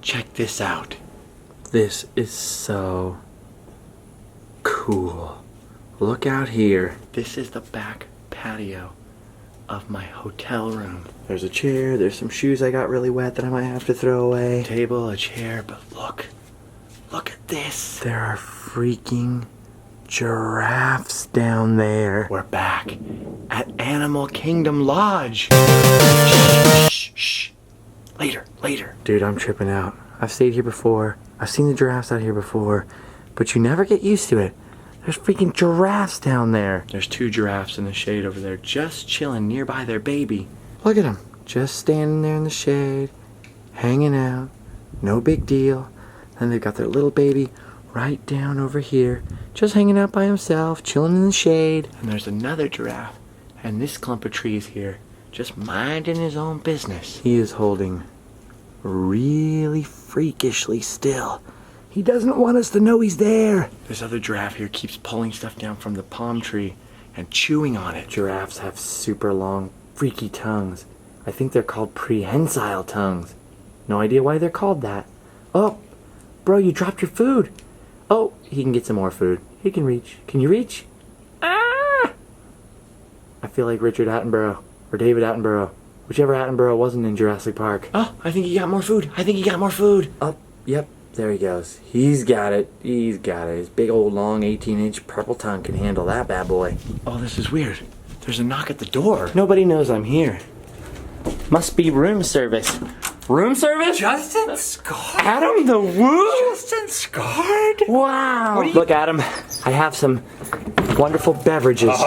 Check this out. This is so cool. Look out here. This is the back patio of my hotel room. There's a chair, there's some shoes I got really wet that I might have to throw away. Table, a chair, but look at this. There are freaking giraffes down there. We're back at Animal Kingdom Lodge. Shh, shh. Later. Dude, I'm tripping out. I've stayed here before. I've seen the giraffes out here before, but you never get used to it. There's freaking giraffes down there. There's 2 giraffes in the shade over there just chilling nearby their baby. Look at them. Just standing there in the shade, hanging out. No big deal. And they've got their little baby right down over here, just hanging out by himself, chilling in the shade. And there's another giraffe and this clump of trees here, just minding his own business. He is holding really freakishly still. He doesn't want us to know he's there. This other giraffe here keeps pulling stuff down from the palm tree and chewing on it. Giraffes have super long, freaky tongues. I think they're called prehensile tongues. No idea why they're called that. Oh, bro, you dropped your food. Oh, he can get some more food. He can reach. Can you reach? Ah! I feel like Richard Attenborough or David Attenborough. Whichever Attenborough wasn't in Jurassic Park. Oh, I think he got more food. Oh, yep. There he goes. He's got it. His big old long 18-inch purple tongue can handle that bad boy. Oh, this is weird. There's a knock at the door. Nobody knows I'm here. Must be room service. Room service? Justin Scott? Adam the Woo? Justin Scott? Wow. Look, Adam, I have some wonderful beverages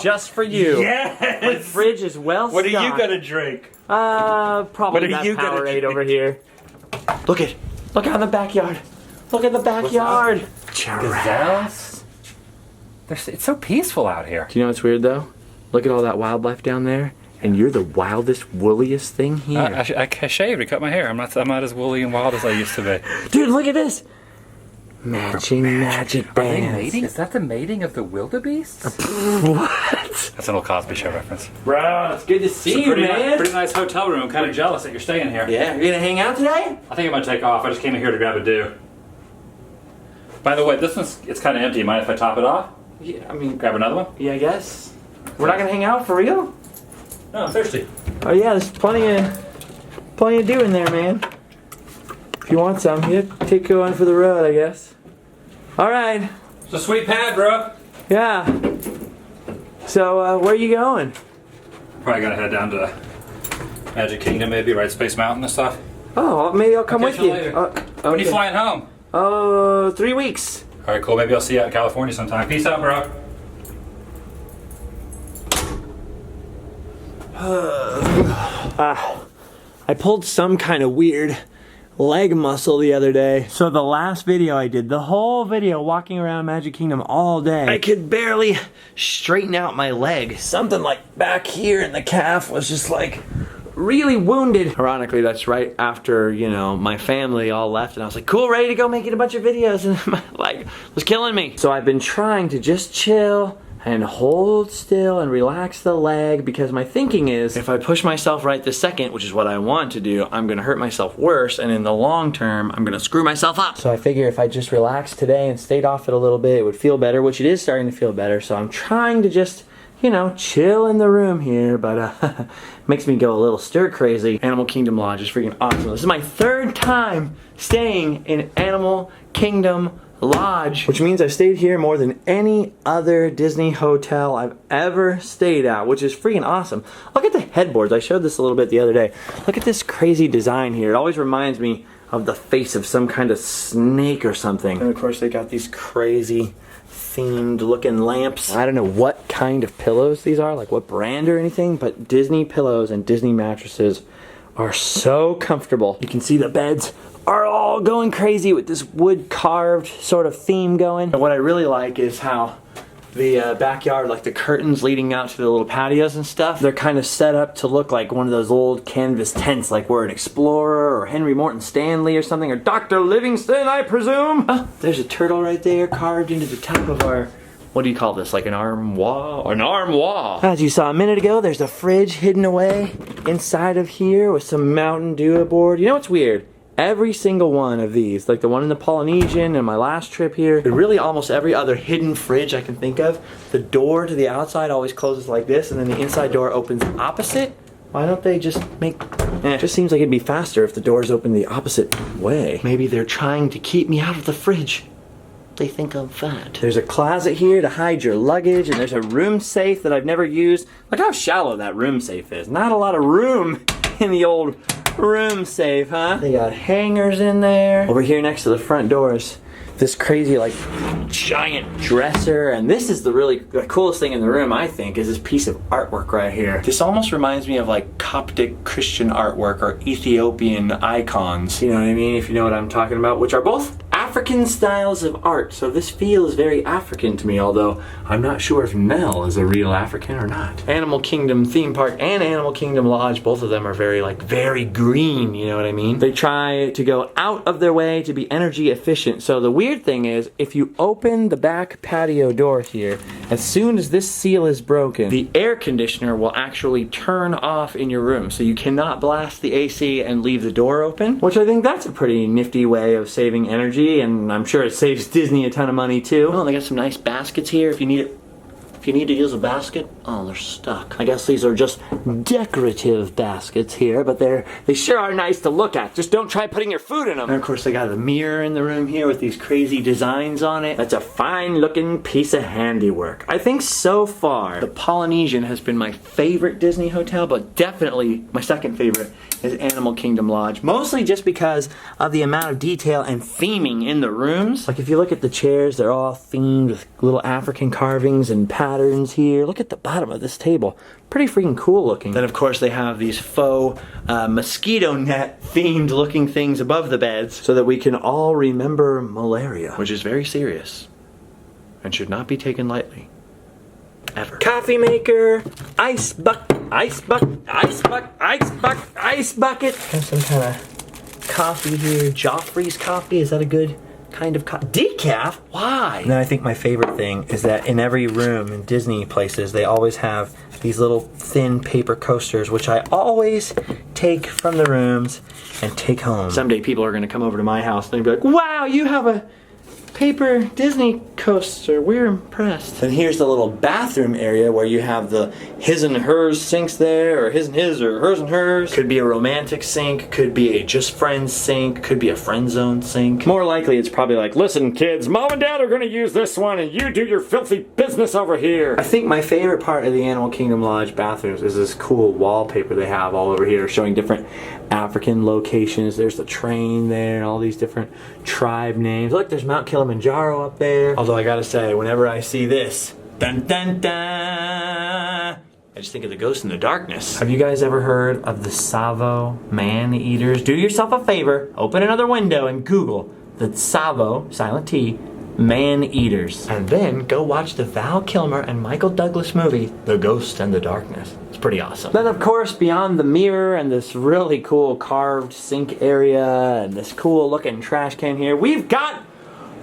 just for you. Yes. My fridge is well stocked. What are you gonna drink? Probably that Powerade over here. Look out in the backyard. Look at the backyard. Giraffes. It's so peaceful out here. Do you know what's weird though? Look at all that wildlife down there, and you're the wildest, woolliest thing here. I shaved. I cut my hair. I'm not as woolly and wild as I used to be. Dude, look at this. Magic Are they bands. mating? Is that the mating of the wildebeests? What? That's an old Cosby Show reference. Bro, it's good to see you, man. Pretty nice hotel room. I'm kind of jealous that you're staying here. Yeah, you're gonna hang out today? I think I'm gonna take off. I just came in here to grab a dew. By the way, this it's kind of empty. Mind if I top it off? Yeah, I mean, Grab another one? yeah, I guess. We're not gonna hang out for real? No, I'm thirsty. Oh yeah, there's plenty of dew in there, man. If you want some, you take one for the road, I guess. All right. It's a sweet pad, bro. Yeah. So, where are you going? Probably gotta head down to Magic Kingdom, maybe, right? Space Mountain and stuff. Oh, maybe I'll come with you. Later. When are you flying home? Oh, 3 weeks. All right, cool. Maybe I'll see you out in California sometime. Peace out, bro. I pulled some kind of weird leg muscle the other day. So the last video I did, the whole video walking around Magic Kingdom all day, I could barely straighten out my leg. Something like back here in the calf was just like really wounded. Ironically, that's right after, you know, my family all left and I was like, cool, ready to go making a bunch of videos, and my leg was killing me. So I've been trying to just chill and hold still and relax the leg, because my thinking is if I push myself right this second, which is what I want to do, I'm gonna hurt myself worse, and in the long term I'm gonna screw myself up. So I figure if I just relaxed today and stayed off it a little bit, it would feel better, which it is starting to feel better. So I'm trying to just, you know, chill in the room here, but makes me go a little stir crazy. Animal Kingdom Lodge is freaking awesome. This is my 3rd time staying in Animal Kingdom Lodge, which means I've stayed here more than any other Disney hotel I've ever stayed at, which is freaking awesome. Look at the headboards. I showed this a little bit the other day. Look at this crazy design here. It always reminds me of the face of some kind of snake or something. And of course they got these crazy themed looking lamps. I don't know what kind of pillows these are, like what brand or anything, but Disney pillows and Disney mattresses are so comfortable. You can see the beds are all going crazy with this wood carved sort of theme going. And what I really like is how the backyard, like the curtains leading out to the little patios and stuff, they're kind of set up to look like one of those old canvas tents, like we're an explorer or Henry Morton Stanley or something, or Dr. Livingston, I presume. Oh, there's a turtle right there carved into the top of our, what do you call this, like an armoire? An armoire! As you saw a minute ago, there's a fridge hidden away inside of here with some Mountain Dew aboard. You know what's weird? every single one of these, like the one in the Polynesian and my last trip here, and really almost every other hidden fridge I can think of, the door to the outside always closes like this, and then the inside door opens opposite. Why don't they just make... It just seems like it'd be faster if the doors open the opposite way. Maybe they're trying to keep me out of the fridge. They think I'm fat. There's a closet here to hide your luggage, and there's a room safe that I've never used. Look how shallow that room safe is. Not a lot of room in the old room safe, huh? They got hangers in there. Over here next to the front doors, this crazy like giant dresser, and this is the coolest thing in the room, I think, is this piece of artwork right here. This almost reminds me of like Coptic Christian artwork or Ethiopian icons. You know what I mean? If you know what I'm talking about, which are both African styles of art. So this feels very African to me, although I'm not sure if Nell is a real African or not. Animal Kingdom theme park and Animal Kingdom Lodge, both of them are very green, you know what I mean? They try to go out of their way to be energy efficient. So the weird thing is, if you open the back patio door here, as soon as this seal is broken, the air conditioner will actually turn off in your room. So you cannot blast the AC and leave the door open, which I think that's a pretty nifty way of saving energy, and I'm sure it saves Disney a ton of money too. Oh, they got some nice baskets here if you need it. If you need to use a basket, oh, they're stuck. I guess these are just decorative baskets here, but they sure are nice to look at. Just don't try putting your food in them. And of course, they got a mirror in the room here with these crazy designs on it. That's a fine-looking piece of handiwork. I think so far, the Polynesian has been my favorite Disney hotel, but definitely my second favorite is Animal Kingdom Lodge. Mostly just because of the amount of detail and theming in the rooms. Like if you look at the chairs, they're all themed with little African carvings and patterns here. Look at the bottom of this table. Pretty freaking cool looking. Then of course they have these faux mosquito net themed looking things above the beds so that we can all remember malaria, which is very serious and should not be taken lightly. Ever. Coffee maker, ice bucket, ice bucket, ice bucket, ice bucket, ice bucket. Have some kind of coffee here. Joffrey's coffee, is that a good kind of coffee? Decaf? Why? And then I think my favorite thing is that in every room in Disney places, they always have these little thin paper coasters, which I always take from the rooms and take home. Someday people are gonna come over to my house and they'll be like, wow, you have a paper Disney coaster, we're impressed. And here's the little bathroom area where you have the his and hers sinks there, or his and his, or hers and hers. Could be a romantic sink, could be a just friends sink, could be a friend zone sink. More likely it's probably like, listen kids, mom and dad are gonna use this one and you do your filthy business over here. I think my favorite part of the Animal Kingdom Lodge bathrooms is this cool wallpaper they have all over here showing different African locations. There's the train there and all these different tribe names. Look, there's Mount Kilimanjaro up there. Although I gotta say, whenever I see this, dun dun dun, I just think of the Ghost in the Darkness. Have you guys ever heard of the Tsavo man-eaters? Do yourself a favor, open another window and Google the Tsavo, silent T, man-eaters. And then go watch the Val Kilmer and Michael Douglas movie, The Ghost and the Darkness. It's pretty awesome. Then of course, beyond the mirror and this really cool carved sink area and this cool looking trash can here, we've got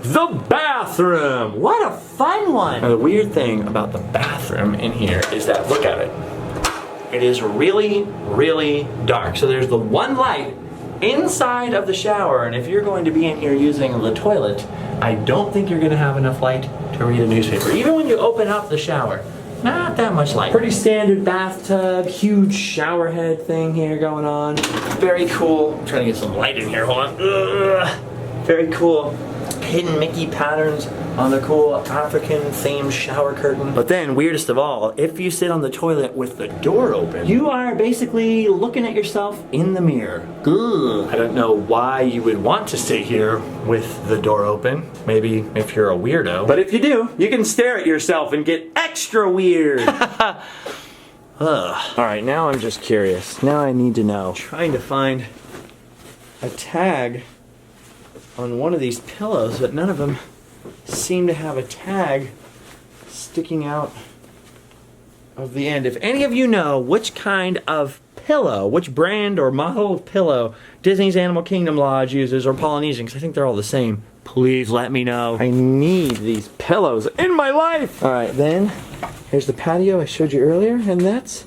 the bathroom! What a fun one! Now, the weird thing about the bathroom in here is that, look at it. It is really, really dark. So there's the one light inside of the shower, and if you're going to be in here using the toilet, I don't think you're gonna have enough light to read a newspaper. Even when you open up the shower, not that much light. Pretty standard bathtub, huge shower head thing here going on. Very cool. I'm trying to get some light in here, hold on. Ugh. Very cool. Hidden Mickey patterns on the cool African themed shower curtain. But then, weirdest of all, if you sit on the toilet with the door open, you are basically looking at yourself in the mirror. Ugh. I don't know why you would want to sit here with the door open. Maybe if you're a weirdo. But if you do, you can stare at yourself and get extra weird. Alright, now I'm just curious. Now I need to know. Trying to find a tag on one of these pillows, but none of them seem to have a tag sticking out of the end. If any of you know which kind of pillow, which brand or model of pillow Disney's Animal Kingdom Lodge uses, or Polynesian, because I think they're all the same, please let me know. I need these pillows in my life! Alright, then here's the patio I showed you earlier, and that's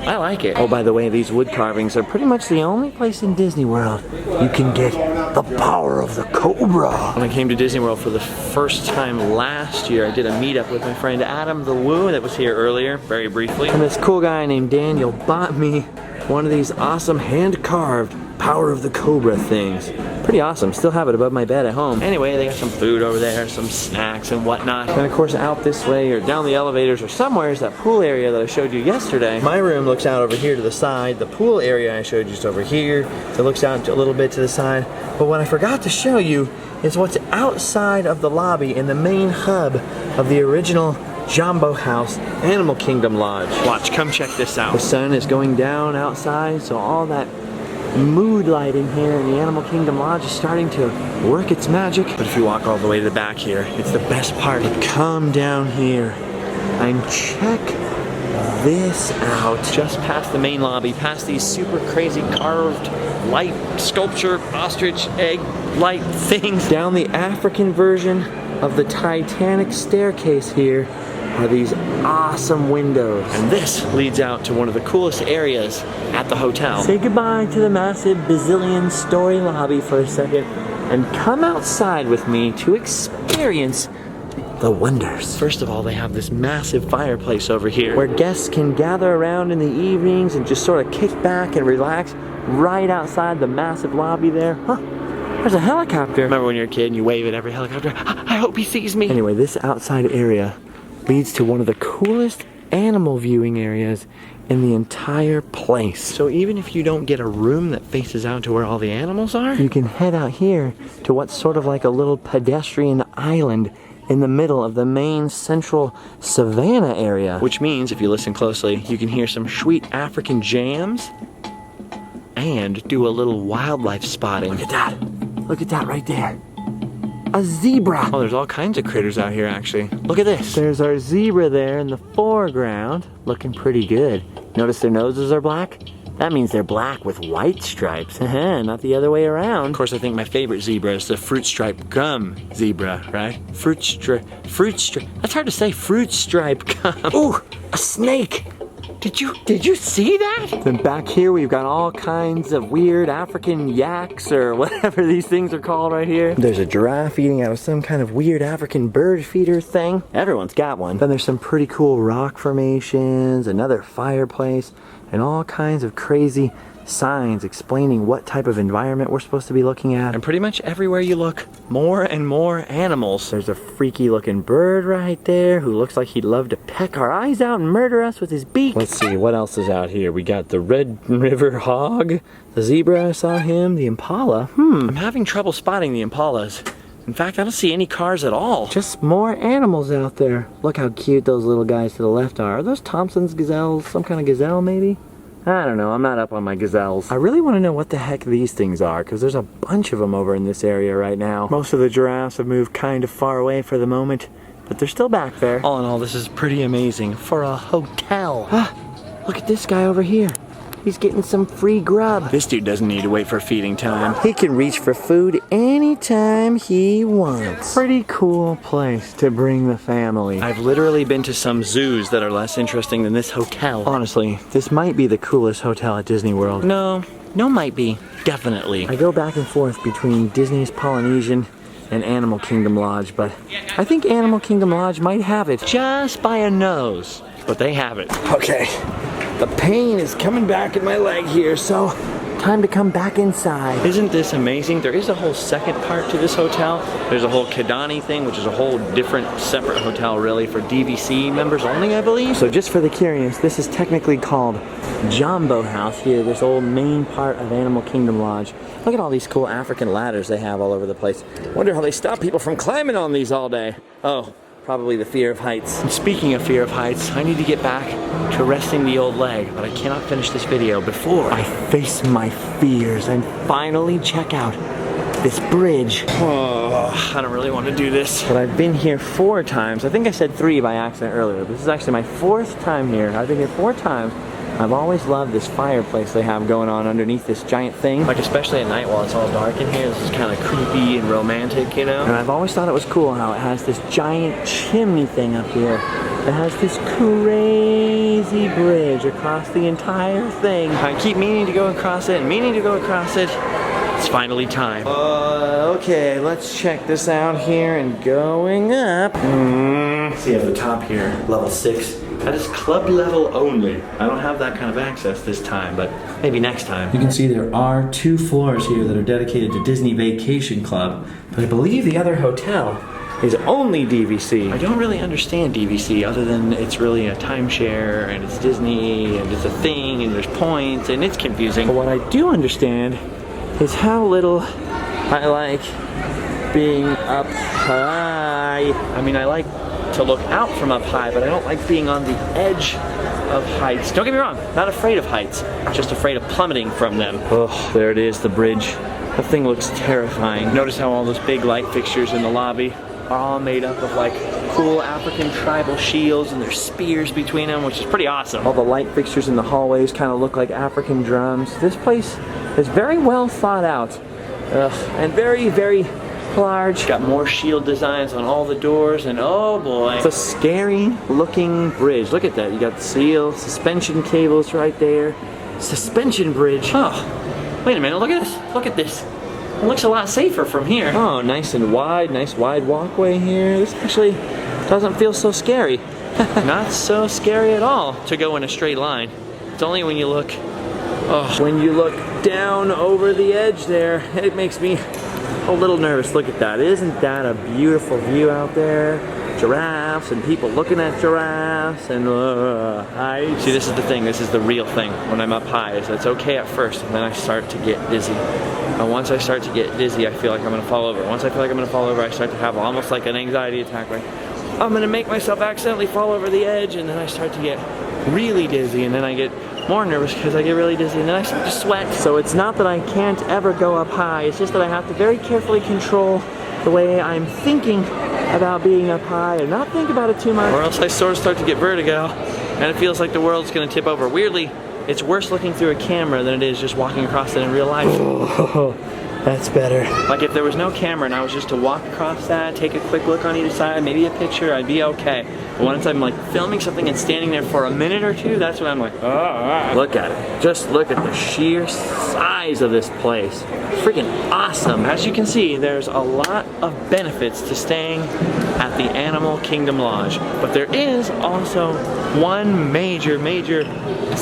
I like it. Oh, by the way, these wood carvings are pretty much the only place in Disney World you can get the power of the cobra. When I came to Disney World for the first time last year, I did a meetup with my friend Adam the Woo that was here earlier, very briefly. And this cool guy named Daniel bought me one of these awesome hand-carved power of the cobra things. Pretty awesome. Still have it above my bed at home. Anyway, they got some food over there, some snacks and whatnot. And of course out this way or down the elevators or somewhere is that pool area that I showed you yesterday. My room looks out over here to the side. The pool area I showed you is over here. It looks out a little bit to the side. But what I forgot to show you is what's outside of the lobby in the main hub of the original Jambo House Animal Kingdom Lodge. Watch, come check this out. The sun is going down outside, so all that mood lighting here in the Animal Kingdom Lodge is starting to work its magic. But if you walk all the way to the back here, it's the best part. Come down here and check this out. Just past the main lobby, past these super crazy carved light sculpture ostrich egg light things. Down the African version of the Titanic staircase here are these awesome windows. And this leads out to one of the coolest areas at the hotel. Say goodbye to the massive bazillion story lobby for a second and come outside with me to experience the wonders. First of all, they have this massive fireplace over here where guests can gather around in the evenings and just sort of kick back and relax right outside the massive lobby there. Huh. There's a helicopter. Remember when you're a kid and you wave at every helicopter? I hope he sees me. Anyway, this outside area leads to one of the coolest animal viewing areas in the entire place. So even if you don't get a room that faces out to where all the animals are, you can head out here to what's sort of like a little pedestrian island in the middle of the main central Savanna area. Which means, if you listen closely, you can hear some sweet African jams and do a little wildlife spotting. Look at that. Look at that right there. A zebra. Oh, there's all kinds of critters out here, actually. Look at this. There's our zebra there in the foreground, looking pretty good. Notice their noses are black? That means they're black with white stripes. Not the other way around. Of course, I think my favorite zebra is the fruit stripe gum zebra, right? Fruit stripe. That's hard to say. Fruit stripe gum. Ooh, a snake. Did you see that? Then back here we've got all kinds of weird African yaks or whatever these things are called right here. There's a giraffe eating out of some kind of weird African bird feeder thing. Everyone's got one. Then there's some pretty cool rock formations, another fireplace, and all kinds of crazy signs explaining what type of environment we're supposed to be looking at. And pretty much everywhere you look, more and more animals. There's a freaky looking bird right there who looks like he'd love to peck our eyes out and murder us with his beak. Let's see, what else is out here? We got the Red River hog, the zebra, I saw him, the impala. I'm having trouble spotting the impalas. In fact, I don't see any cars at all. Just more animals out there. Look how cute those little guys to the left are. Are those Thompson's gazelles? Some kind of gazelle, maybe? I don't know, I'm not up on my gazelles. I really want to know what the heck these things are, because there's a bunch of them over in this area right now. Most of the giraffes have moved kind of far away for the moment, but they're still back there. All in all, this is pretty amazing for a hotel. Look at this guy over here. He's getting some free grub. This dude doesn't need to wait for feeding time. He can reach for food anytime he wants. Pretty cool place to bring the family. I've literally been to some zoos that are less interesting than this hotel. Honestly, this might be the coolest hotel at Disney World. No, might be. Definitely. I go back and forth between Disney's Polynesian and Animal Kingdom Lodge, but I think Animal Kingdom Lodge might have it just by a nose. But they have it. Okay. The pain is coming back in my leg here, so time to come back inside. Isn't this amazing? There is a whole second part to this hotel. There's a whole Kidani thing, which is a whole different, separate hotel, really, for DVC members only, I believe. So just for the curious, this is technically called Jambo House here, this old main part of Animal Kingdom Lodge. Look at all these cool African ladders they have all over the place. Wonder how they stop people from climbing on these all day. Oh. Probably the fear of heights. And speaking of fear of heights, I need to get back to resting the old leg, but I cannot finish this video before I face my fears and finally check out this bridge. Oh, I don't really want to do this. But I've been here 4 times. I think I said 3 by accident earlier. This is actually my 4th time here. I've been here 4 times. I've always loved this fireplace they have going on underneath this giant thing. Like especially at night while it's all dark in here, this is kind of creepy and romantic, you know? And I've always thought it was cool how it has this giant chimney thing up here. It has this crazy bridge across the entire thing. I keep meaning to go across it and meaning to go across it. It's finally time. Okay, let's check this out here and going up. See at the top here, level 6. That is club level only. I don't have that kind of access this time, but maybe next time. You can see there are 2 floors here that are dedicated to Disney Vacation Club, but I believe the other hotel is only DVC. I don't really understand DVC other than it's really a timeshare and it's Disney and it's a thing and there's points and it's confusing. But what I do understand is how little I like being up high. I mean, I like to look out from up high, but I don't like being on the edge of heights. Don't get me wrong, not afraid of heights, just afraid of plummeting from them. Oh, there it is, the bridge. That thing looks terrifying. Notice how all those big light fixtures in the lobby are all made up of like cool African tribal shields and there's spears between them, which is pretty awesome. All the light fixtures in the hallways kind of look like African drums. This place is very well thought out and very, very large. Got more shield designs on all the doors and oh boy. It's a scary looking bridge. Look at that. You got the seal, suspension cables right there. Suspension bridge. Oh, wait a minute. Look at this. Look at this. It looks a lot safer from here. Oh, nice and wide. Nice wide walkway here. This actually doesn't feel so scary. Not so scary at all to go in a straight line. It's only when you look, when you look down over the edge there, it makes me a little nervous. Look at that. Isn't that a beautiful view out there? Giraffes and people looking at giraffes and heights. See, this is the thing. This is the real thing when I'm up high. Is it's okay at first and then I start to get dizzy. And once I start to get dizzy, I feel like I'm going to fall over. Once I feel like I'm going to fall over, I start to have almost like an anxiety attack. Like, I'm going to make myself accidentally fall over the edge, and then I start to get really dizzy, and then I get more nervous because I get really dizzy, and then I start to sweat. So it's not that I can't ever go up high, it's just that I have to very carefully control the way I'm thinking about being up high and not think about it too much. Or else I sort of start to get vertigo, and it feels like the world's going to tip over. Weirdly, it's worse looking through a camera than it is just walking across it in real life. Oh, that's better. Like if there was no camera and I was just to walk across that, take a quick look on either side, maybe a picture, I'd be okay. But once I'm like filming something and standing there for a minute or two, that's when I'm like, oh. Look at it. Just look at the sheer size of this place. Freaking awesome. As you can see, there's a lot of benefits to staying at the Animal Kingdom Lodge. But there is also one major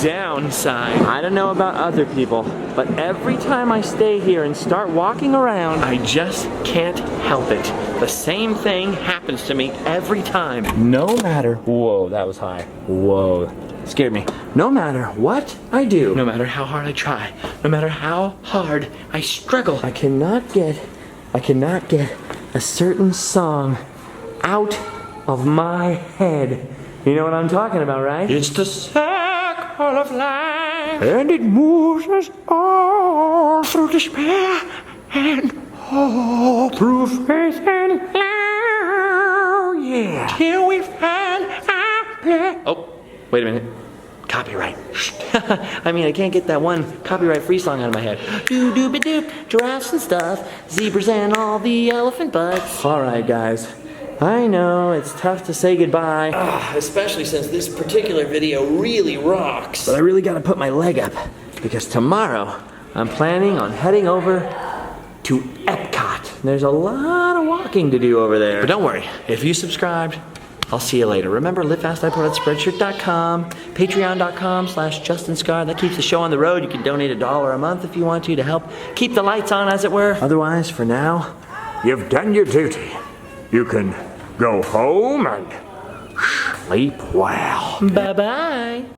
downside. I don't know about other people, but every time I stay here and start walking around, I just can't help it. The same thing happens to me every time. No matter, whoa, that was high. Whoa, scared me. No matter what I do, no matter how hard I try, no matter how hard I struggle, I cannot get a certain song out of my head. You know what I'm talking about, right? It's the circle of life, and it moves us all through despair and hope, through faith and love, yeah, till we find our place. Oh, wait a minute. Copyright. I mean, I can't get that one copyright-free song out of my head. Doo-doo-ba-doop, giraffes and stuff, zebras and all the elephant butts. All right, guys. I know, it's tough to say goodbye. Especially since this particular video really rocks. But I really gotta put my leg up, because tomorrow I'm planning on heading over to Epcot. There's a lot of walking to do over there. But don't worry, if you subscribed, I'll see you later. Remember, livefastiPort@Spreadshirt.com, Patreon.com/JustinScar. That keeps the show on the road. You can donate $1 a month if you want to help keep the lights on, as it were. Otherwise, for now, you've done your duty. You can go home and sleep well. Bye-bye.